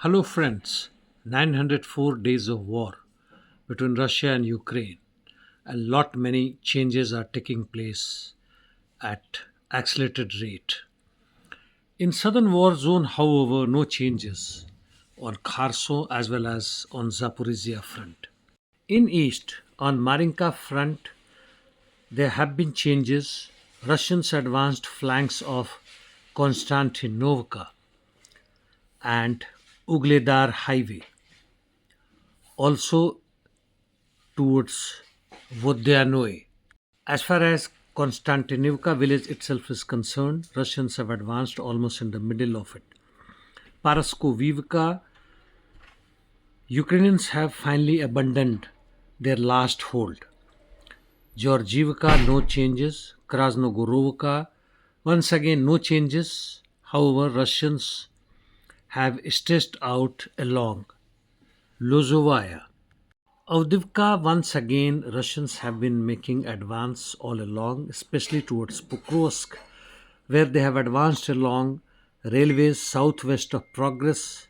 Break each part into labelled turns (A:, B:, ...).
A: Hello, friends. 904 days of war between Russia and Ukraine, and lot many changes are taking place at accelerated rate. In southern war zone, however, no changes on Kherson as well as on Zaporizhia front. In east, on Marinka front, there have been changes. Russians advanced flanks of Konstantinovka and Ugledar highway. Also towards Vodyanoi. As far as Konstantinivka village itself is concerned, Russians have advanced almost in the middle of it. Paraskovivka, Ukrainians have finally abandoned their last hold. Georgievka, no changes. Krasnogorovka, once again, no changes. However, Russians have stretched out along Lozovaya. Avdiivka, once again, Russians have been making advance all along, especially towards Kursk, where they have advanced along railways southwest of Progress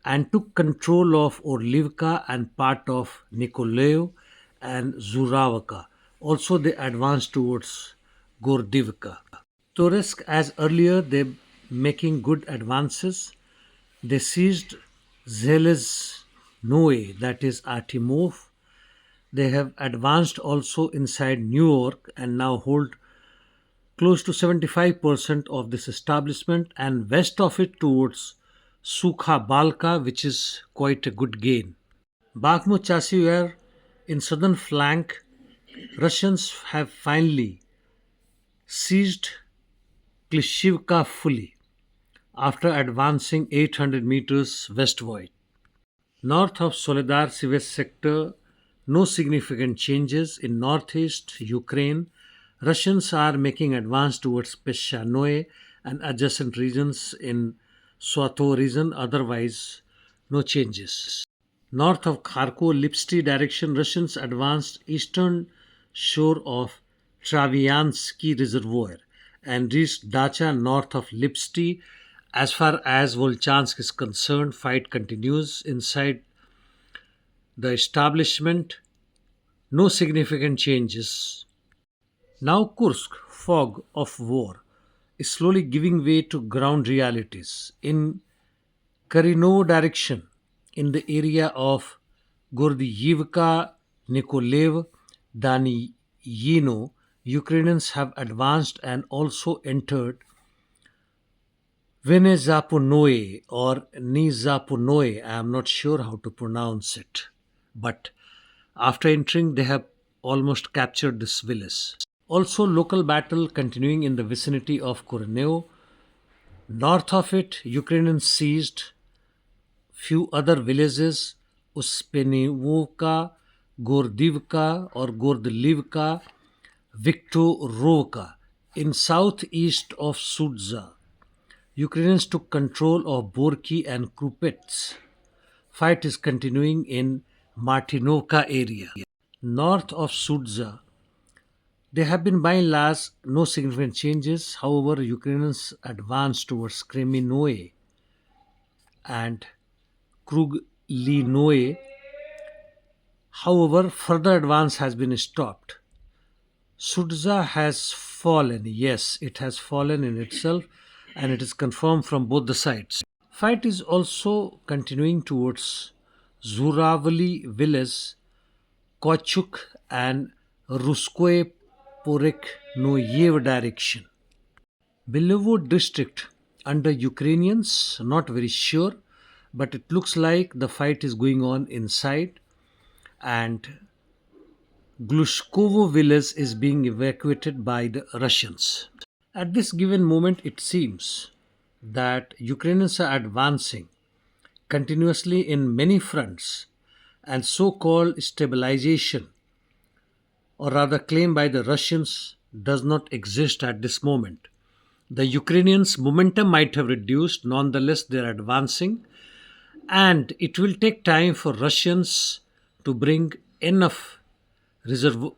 A: and took control of Orlivka and part of Nikolaev and Zuravka. Also, they advanced towards Gordivka. Toretsk, as earlier, they making good advances. They seized Zheleznoe, that is Artemov. They have advanced also inside New York and now hold close to 75% of this establishment, and west of it towards Sukha Balka, which is quite a good gain. Bakhmut Chasiver in southern flank, Russians have finally seized Kleshcheevka fully after advancing 800 meters westward. North of Soledar Sivesh sector, no significant changes. In northeast Ukraine, Russians are making advance towards Peshanoe and adjacent regions in Svatovo region, otherwise no changes. North of Kharkov, Lipsty direction, Russians advanced eastern shore of Traviansky Reservoir and reached Dacha north of Lipsty. As far as Volchansk is concerned, fight continues inside the establishment. No significant changes. Now Kursk, fog of war, is slowly giving way to ground realities. In Karinovo direction, in the area of Gordievka, Nikolaev, Daniyino, Ukrainians have advanced and also entered Venezaponoe or Nizaponoe. I am not sure how to pronounce it. But after entering, they have almost captured this village. Also, local battle continuing in the vicinity of Korneo. North of it, Ukrainians seized few other villages, Uspenivka, Gordivka or Gordlivka, Viktorovka. In southeast of Sudza, Ukrainians took control of Borki and Krupets. Fight is continuing in Martinovka area. North of Sudza, there have been by and large no significant changes. However, Ukrainians advanced towards Kreminoe and Kruglinoe. However, further advance has been stopped. Sudza has fallen. Yes, it has fallen in itself, and it is confirmed from both the sides. Fight is also continuing towards Zuravli village, Kochuk and Ruskoe Porek Noyev direction. Belovo district under Ukrainians, not very sure, but it looks like the fight is going on inside, and Glushkovo village is being evacuated by the Russians. At this given moment, it seems that Ukrainians are advancing continuously in many fronts, and so called stabilization, or rather claimed by the Russians, does not exist at this moment. The Ukrainians' momentum might have reduced, nonetheless, they are advancing, and it will take time for Russians to bring enough reserve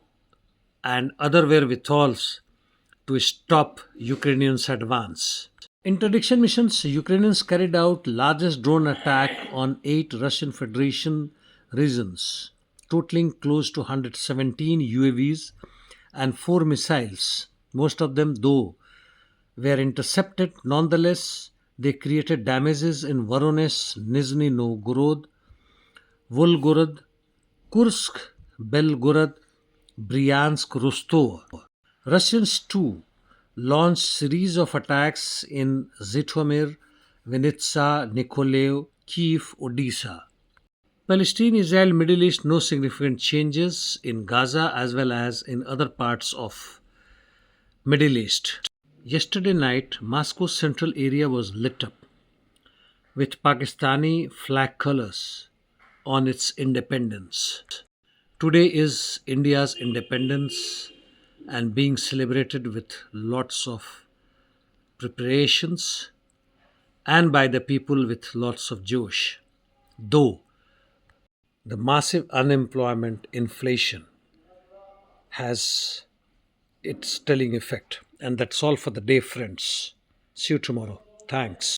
A: and other wherewithals to stop Ukrainians' advance. Interdiction missions, Ukrainians carried out largest drone attack on 8 Russian Federation regions, totaling close to 117 UAVs and 4 missiles. Most of them, though, were intercepted. Nonetheless, they created damages in Voronezh, Nizhny Novgorod, Volgorod, Kursk, Belgorod, Bryansk, Rostov. Russians too launched series of attacks in Zhytomyr, Vinnytsia, Nikolaev, Kiev, Odisha. Palestine Israel Middle East, no significant changes in Gaza as well as in other parts of Middle East. Yesterday night, Moscow's central area was lit up with Pakistani flag colors on its independence. Today is India's independence and being celebrated with lots of preparations and by the people with lots of Josh. Though the massive unemployment, inflation has its telling effect. And that's all for the day, friends. See you tomorrow. Thanks.